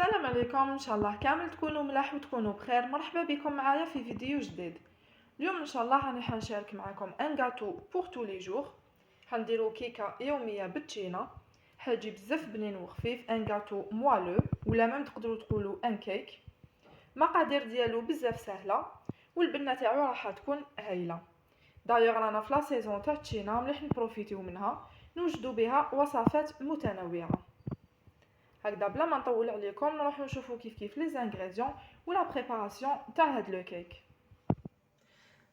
السلام عليكم، ان شاء الله كامل تكونوا ملاح وتكونوا بخير. مرحبا بكم معايا في فيديو جديد. اليوم ان شاء الله راني حنشارك معكم ان غاتو بور تو لي جور. حنديرو كيكه يوميه بالتشينا، حاجي بزاف بنين وخفيف، ان غاتو موالو ولا ميم تقدروا تقولوا ان كيك. المقادير ديالو بزاف سهله والبنه تاعو راح تكون هايله. دايوغ رانا في لا سيزون تاع التشينا، مليح نبروفيتيو منها، نوجدوا بها وصفات متنوعه. هكذا بلا ما نطول عليكم نروحو نشوفو كيف لي زانغريديون ولا بريباراسيون تاع هاد لو كيك.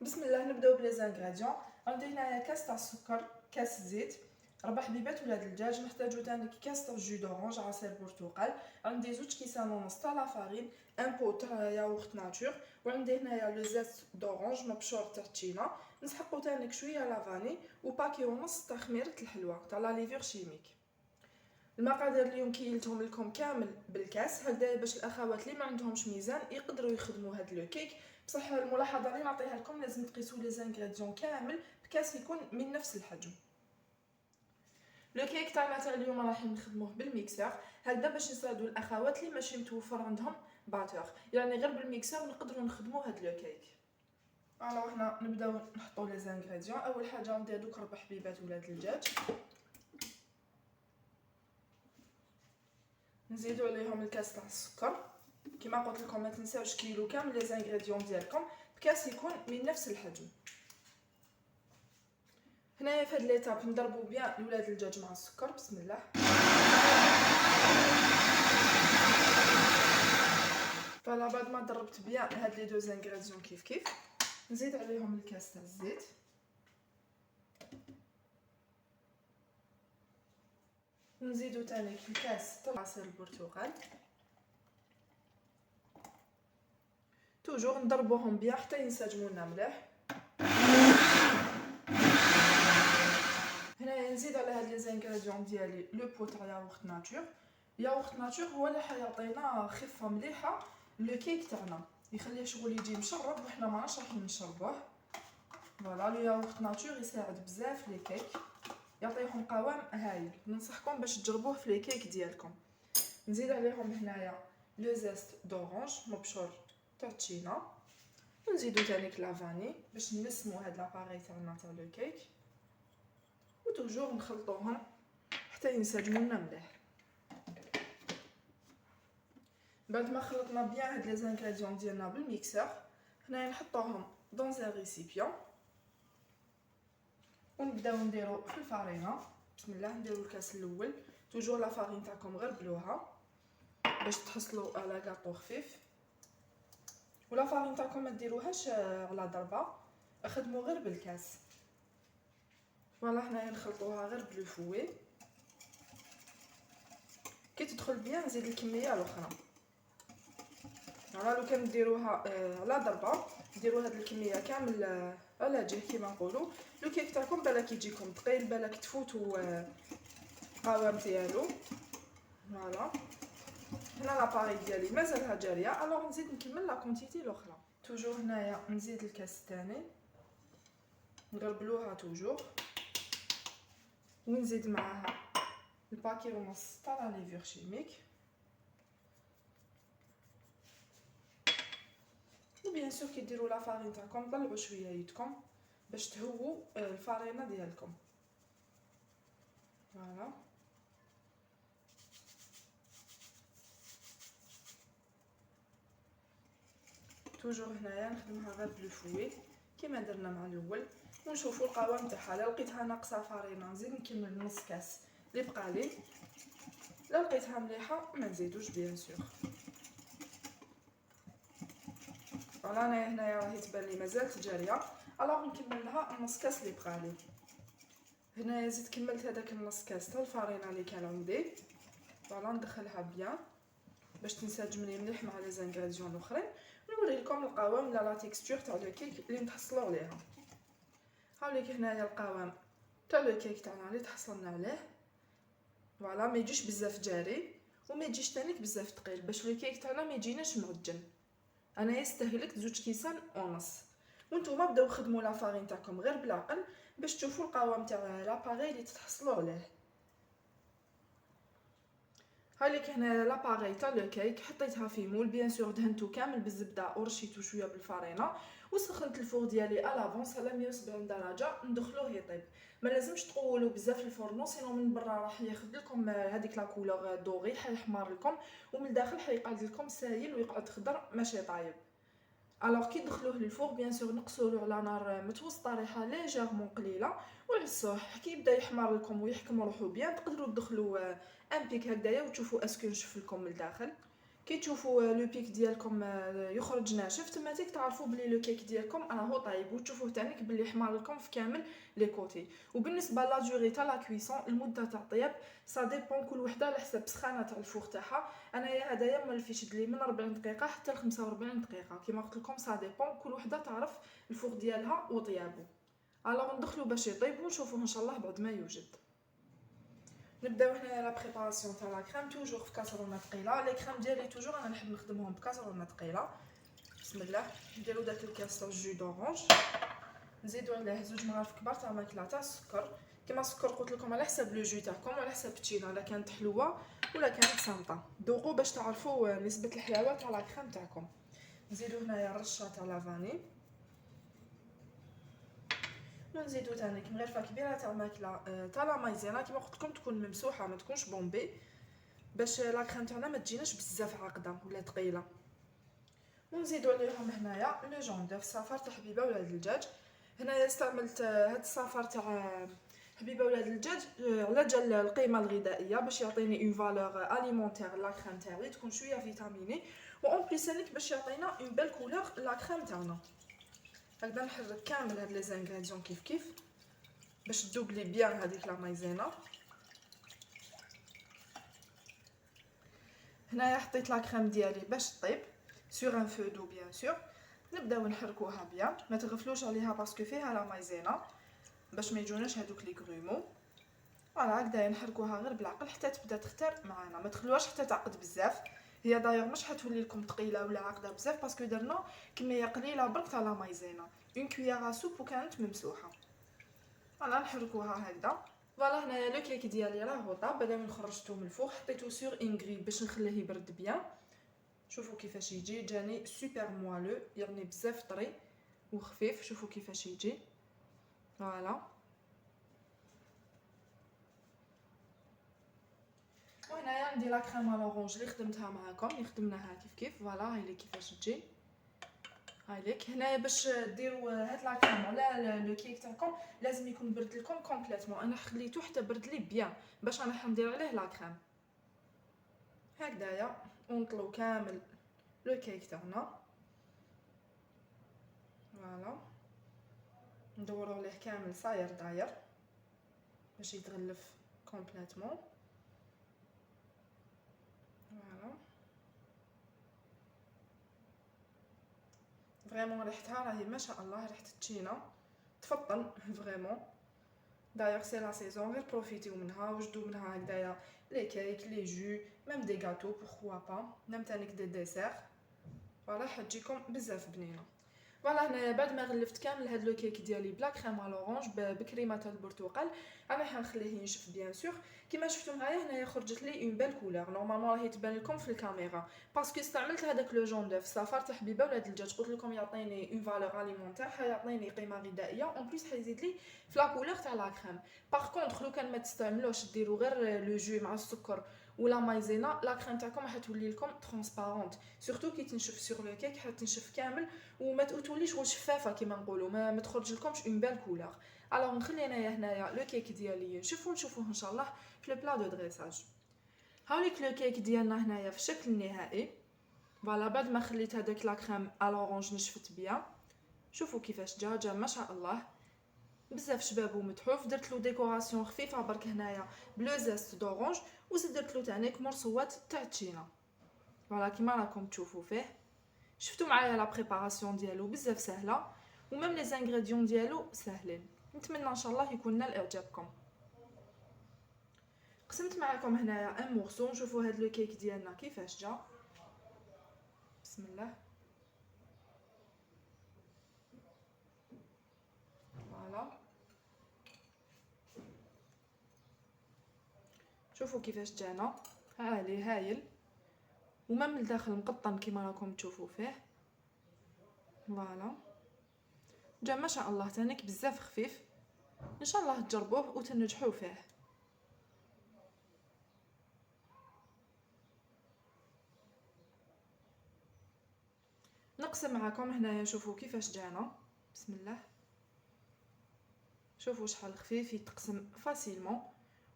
بسم الله، نبداو بلي زانغريديون. عندي هنايا كاس تاع السكر، كاس زيت، 4 حبيبات ولاد الدجاج. نحتاجو تانيك كاس تاع جو دورانج، عصير برتقال. عندي 2 كيسان ونص تاع لا فارين، ان بو تاع ياغورت ناتور، وعندي هنايا لو زيت دورانج مبشور تاع التشينا. نسحقو تانيك شويه لا فاني وباكي ونص تاع خميره الحلوه تاع لا ليفور شيميك. المقادير اليوم كيلتهم لكم كامل بالكاس، هكذا باش الاخوات اللي ما عندهمش ميزان يقدروا يخدموا هاد لو كيك. بصح الملاحظه اللي نعطيها لكم لازم تقيسوا لي زانغريديون كامل بكاس يكون من نفس الحجم. لو كيك تاعنا تاع اليوم راح نخدموه بالميكسور، هكذا باش نساعدوا الاخوات اللي ماشي متوفر عندهم باتور، يعني غير بالميكسور نقدروا نخدموا هاد لو كيك. الوغ هنا نبداو نحطوا لي زانغريديون. اول حاجه عندي هذوك 4 حبيبات ولاد الدجاج، نزيدو عليهم الكاس تاع السكر. كما قلت لكم ما تنساوش كيلو كامل لي زانغريديون ديالكم بكاس يكون من نفس الحجم. هنايا في هاد ليطاب نضربو بيان ولاد الدجاج مع السكر. بسم الله. فوالا بعد ما ضربت بيان هاد لي دو زانغريديون كيف نزيد عليهم الكاس تاع الزيت، ونزيدو تاني الكاس تاع عصير البرتقال. توجور نضربوهم بيان حتى ينسجموا لنا مليح. هنايا نزيد على هاد لي زانغريديون ديالي لو بو تاع ياغورت ناتور. ياغورت ناتور هو اللي حيعطينا خفه مليحه لو كيك تاعنا، يخليه شغل يجي مشرب وحنا ما راح نشربوه. فوالا لو ياغورت ناتور يساعد بزاف لي كيك، يعطيهم قوام هايل. ننصحكم باش تجربوه في لي كيك ديالكم. نزيد عليهم هنايا لو زيست دورانج مبشور تاع التشينا، ونزيدو تانيك لا فاني باش نسمو هاد لاباري تاعنا تاع لو كيك، وتوجور نخلطوهم حتى ينسجموا لنا مليح. بعد ما خلطنا بيان هاد لي زانغريديون ديالنا بالميكسور، هنايا نحطوهم دون ان ريسيبيون ونبداو نديرو في الفارينه. بسم الله. نديرو الكاس الاول، توجور لا فارين تاعكم غير بلوها باش تحصلوا على كاطو خفيف، ولا فارين تاعكم ما ديروهاش على ضربه، خدموا غير بالكاس. فوالا هنايا نخلطوها غير بلو فوي. كي تدخل بيان نزيد الكميه الاخرى. فوالا لو كان ديروها على ضربه ديروا هاد الكميه كامل على جهه كيما نقولوا. لو كيك تاعكم بالك يجيكم ثقيل، بالك تفوتوا القوام ديالو. فوالا هنا لاباري ديالي مازالها جاريه، الوغ نزيد نكمل لا كونتيتي الاخرى. توجور هنايا نزيد الكاس الثاني، نغربلوها توجور، ونزيد معاها الباكي ونص تاع لا ليفور شيميك. وبيان سور كي ديروا لا فارين تاعكم طلعوا شويه يدكم باش تهووا الفارينه ديالكم. فوالا توجور هنايا نخدمها غير بلو فوي كيما درنا مع الاول، ونشوفوا القوام تاعها. لا لقيتها ناقصه فارينه نزيد نكمل نص كاس اللي بقى لي، لا لقيتها مليحه ما نزيدوش بيان سور. فوالا انا هنايا راهي تبان لي مازالت جاريه، الوغ نكمل لها نص كاس اللي بقى لي. هنايا زيد كملت هذاك النص كاس تاع الفارينه اللي كان عندي. فوالا ندخلها بيان باش تنسجم لي مليح مع لي زانغريديون الاخرين. نوري لكم القوام ولا لا تيكستور تاع لو كيك اللي نتحصلوا عليها. هاوليك هنايا القوام تاع لو كيك تاعنا اللي تحصلنا عليه. فوالا ما يجيش بزاف جاري وما يجيش تانيك بزاف ثقيل باش لو كيك تاعنا ما يجيناش معجن. انا استهلكت 2 كيسان ونص، وانتوما بداو خدموا لا فارين تاعكم غير بالعقل باش تشوفوا القوام تاع لاباري اللي تتحصلوا عليه. هاي لك هنا لاباري تاع لو كيك، حطيتها في مول بيان سور، دهنتو كامل بالزبده ورشيتو شويه بالفرينه، وسخنت الفور ديالي على لافونس على 170 درجه، ندخلوه يطيب. ما لازمش تطولوا بزاف الفورنو، سينو من برا راح ياخذ لكم هذيك لا كولور دوغي، حيحمر لكم، ومن الداخل حيقعد لكم سايل ويقعد خضر ماشي طايب. الوغ كي تدخلوه للفوغ بيان سور نقصولو على نار متوسطه، ريحه ليجيرمون قليله، وعسوه كي يبدا يحمر لكم ويحكم روحو بيان، تقدروا تدخلوا ان بيك هكذايا وتشوفوا اسكو نشف لكم من الداخل. كي تشوفوا لو بيك ديالكم يخرج ناشف، تماتيك تعرفوا بلي لو كيك ديالكم راهو طايب، وتشوفوه تانيك بلي حمر لكم في كامل لي كوتي. وبالنسبه لا دوري تاع لا كويسون، المده تاع الطياب سا ديبون كل وحده على حسب سخانه تاع الفوغ تاعها. انايا هدايا مولف يشد لي من 40 دقيقه حتى ل 45 دقيقه، كيما قلت لكم سا ديبون كل وحده تعرف الفوغ ديالها وطيابو. الوغ ندخلوا باش يطيب ونشوفوه ان شاء الله بعد ما يوجد. نبداو هنا لا بريباراسيون تاع لا كريم، توجور في كاسرونه ثقيله. لي كريم ديالي توجور انا نحب نخدمهم بكاسرونه ثقيله. بسم الله. نديرو داك الكاس تاع جو دورانج، نزيدو عليه 2 مغارف كبار تاع ماكله تاع السكر. كما السكر قلت لكم على حسب لو جو تاعكم وعلى حسب التشينا، الا كانت حلوه ولا كانت صامته. ذوقوا باش تعرفوا نسبه الحلاوه تاع لا كريم تاعكم. نزيدو هنايا رشه تاع لافاني، ونزيدو تاني مغرفه كبيره تاع ماكله تاع لا مايزينا، كيما قلت لكم تكون ممسوحه ما تكونش بومبي، باش لا كريم تاعنا ما تجيناش بزاف عاقده ولا ثقيله. ونزيدو عليهم هنايا لو جون دوف، صفار تاع حبيبه ولاد الدجاج. هنايا استعملت هاد الصفار تاع حبيبه ولاد الدجاج على جال القيمه الغذائيه، باش يعطيني اون فالور اليمونتير لا كريم تاعي، تكون شويه فيتاميني، و اون بليس هذيك باش يعطينا اون بيل كولور لا كريم تاعنا. هكذا نحرك كامل هاد لي زانغريديون كيف كيف باش تذوب لي بيان هذيك لا مايزينا. هنايا حطيت لا كريم ديالي باش طيب سور ان فو دو بيان سور. نبداو نحركوها بيان، ما تغفلوش عليها باسكو فيها لا مايزينا باش ما يجوناش هذوك لي غرومو. فوالا هكذا نحركوها غير بالعقل حتى تبدا تختار معنا، ما تخلوهاش حتى تعقد بزاف. هي دايوغ مش حتولي لكم ثقيله ولا عاقده بزاف باسكو درنا كميه قليله برك تاع لا مايزينا، اون كويير سوب وكانت ممسوحه. فوالا نحركوها هكذا. فوالا هنايا لو كيك ديالي راهو طاب، بعدا من خرجته من الفوق حطيته سور انغري باش نخليه يبرد بيان. شوفوا كيفاش يجي، جاني سوبر موالو، يعني بزاف طري وخفيف. شوفوا كيفاش يجي. فوالا وهنايا عندي لا كريم لورونج اللي خدمتها معاكم، اللي خدمناها كيف كيف. فوالا هاي لي كيفاش تجي. هاي ليك هنايا باش ديروا هاد لا كريم على لو كيك تاعكم لازم يكون برد لكم كومبليتمون. انا خليته حتى برد لي بيان باش انا حندير عليه لا كريم هكذايا. ونطلو كامل لو كيك تاعنا. فوالا ندورو عليه كامل صاير داير باش يتغلف كومبليتمون. فوالا فريمون ريحتها راهي ما شاء الله، ريحه التشينا تفطن فريمون. دايوغ سي لا سيزون، غير بروفيتيو منها وجدو منها هكذايا لي كيك لي جو ميم دي غاتو بوركوا با، ميم تانيك دي ديسير. فوالا حتجيكم بزاف بنينه. فوالا هنايا بعد ما غلفت كامل هاد لو كيك ديالي بلا كريم لورانج بكريمه تاع البرتقال، انا حنخليه ينشف بيان سور. كيما شفتوا معايا هنايا خرجت لي اون بيل كولور، نورمالمون راهي تبان لكم في الكاميرا باسكو استعملت هذاك لو جون دوف صفار تاع حبيبه ولاد الدجاج. قلت لكم يعطيني اون فالور اليمونتير، حيعطيني قيمه غذائيه، اون بليس حيزيد لي في لا كولور تاع لا كريم. باغ كونطخ لو كان ما تستعملوش ديروا غير لو جو مع السكر ولا مايزينا، لا كريم تاعكم حتولي لكم ترونسبارونت، سورتو كي تنشف سور لو كيك حتنشف كامل وما توليش شغل شفافه كيما نقولوا، ما تخرج لكمش اون بيل كولور. الوغ نخلي انايا هنايا لو كيك ديالي ينشف ونشوفوه ان شاء الله في لو بلا دو دريساج. هاوليك لو كيك ديالنا هنايا في الشكل النهائي. فوالا بعد ما خليت هذاك لا كريم الورانج نشفت بيان، شوفوا كيفاش جا ما شاء الله بزاف شباب ومتحوف. درت له ديكوراسيون خفيفه برك هنايا بلو زيست دورانج، وزدت درت له تانيك مرصوات تاع التشينا. فوالا كيما راكم تشوفوا فيه. شفتوا معايا لا بريباراسيون ديالو بزاف سهله، وميم لي زانغريديون ديالو ساهلين. نتمنى ان شاء الله يكون نال اعجابكم. قسمت معكم هنايا ان مورسو، نشوفوا هاد لو كيك ديالنا كيفاش جا. بسم الله. فوالا شوفوا كيفاش جانا. عالي هايل، وما من الداخل مقطن كيما راكم تشوفوا فيه. فوالا جا ما شاء الله تانيك بزاف خفيف، ان شاء الله تجربوه وتنجحوا فيه. نقسم معكم هنايا، شوفوا كيفاش جانا. بسم الله، شوفوا شحال خفيف يتقسم فاسيلمون،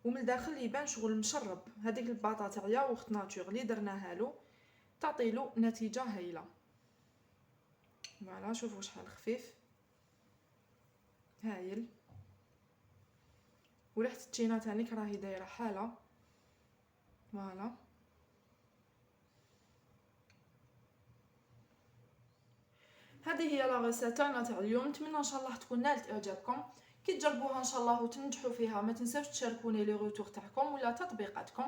ومن الداخل يبان شغل مشرب. هذيك الباطا تاع ياغورت ناتور اللي درناها له تعطي له نتيجه هايله. فوالا شوفوا شحال خفيف هايل، وريحه التشينا تانيك راهي دايره حاله. فوالا هذه هي لا غيسيت تاعنا تاع اليوم. نتمنى ان شاء الله تكون نالت اعجابكم. كي تجربوها ان شاء الله وتنجحوا فيها ما تنساوش تشاركوني لي روتور تاعكم ولا تطبيقاتكم.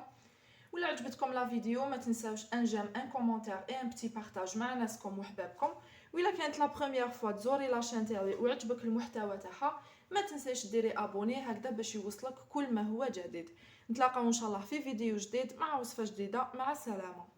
ولا عجبتكم لا فيديو ما تنساوش ان جيم ان كومونتير اي ان بتي بارطاج مع ناسكم وحبابكم. ولا كانت لا بروميير فوا تزوري لاشين تاعي وعجبك المحتوى تاعها ما تنساش ديري ابوني هكذا باش يوصلك كل ما هو جديد. نتلاقاو ان شاء الله في فيديو جديد مع وصفه جديده. مع السلامه.